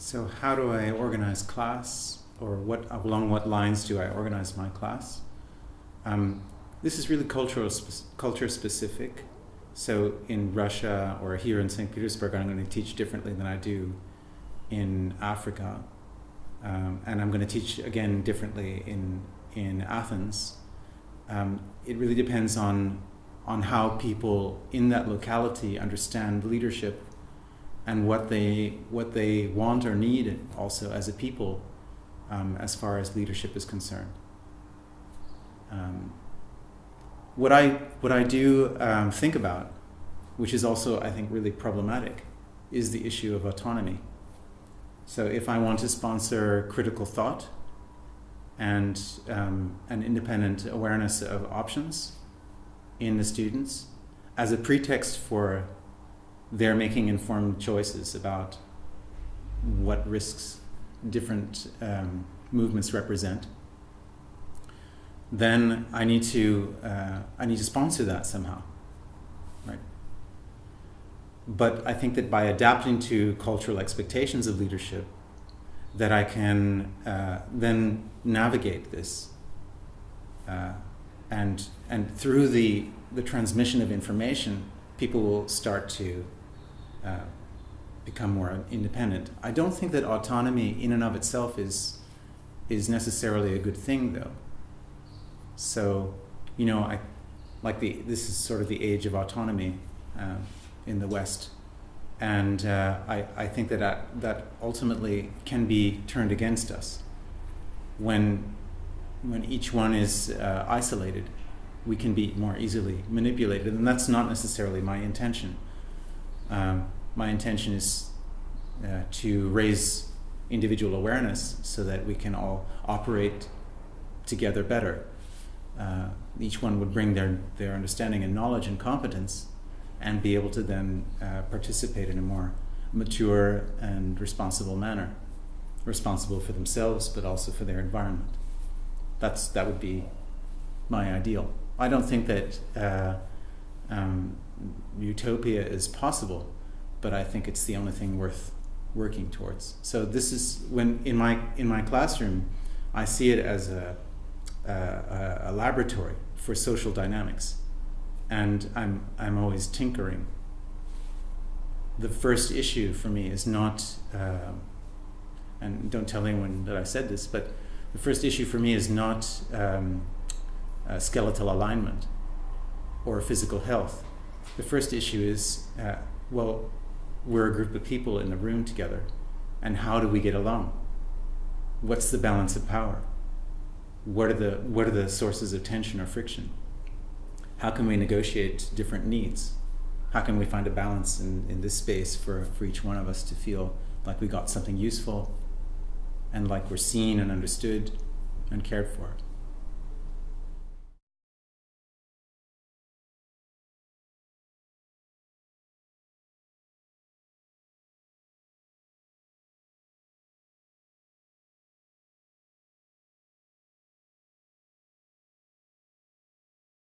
So how do I organize class, or along what lines do I organize my class? This is really culture specific. So in Russia or here in St. Petersburg, I'm going to teach differently than I do in Africa. And I'm going to teach again differently in Athens. It really depends on how people in that locality understand leadership and what they want or need also as a people, as far as leadership is concerned. What I do think about, which is also I think really problematic, is the issue of autonomy. So if I want to sponsor critical thought and an independent awareness of options in the students as a pretext for their making informed choices about what risks different movements represent, then I need to sponsor that somehow, right? But I think that by adapting to cultural expectations of leadership, that I can then navigate this, and through the transmission of information, people will start to become more independent. I don't think that autonomy in and of itself is necessarily a good thing, though. So, this is sort of the age of autonomy in the West, and I think that ultimately can be turned against us when each one is isolated. We can be more easily manipulated, and that's not necessarily my intention. My intention is to raise individual awareness so that we can all operate together better. Each one would bring their understanding and knowledge and competence and be able to then participate in a more mature and responsible manner, responsible for themselves but also for their environment. That would be my ideal. I don't think that utopia is possible, but I think it's the only thing worth working towards. So this is when in my classroom, I see it as a laboratory for social dynamics, and I'm always tinkering. The first issue for me is not, and don't tell anyone that I said this, but the first issue for me is not skeletal alignment or physical health. The first issue is, we're a group of people in a room together, and how do we get along? What's the balance of power? What are the sources of tension or friction? How can we negotiate different needs? How can we find a balance in this space for each one of us to feel like we got something useful and like we're seen and understood and cared for?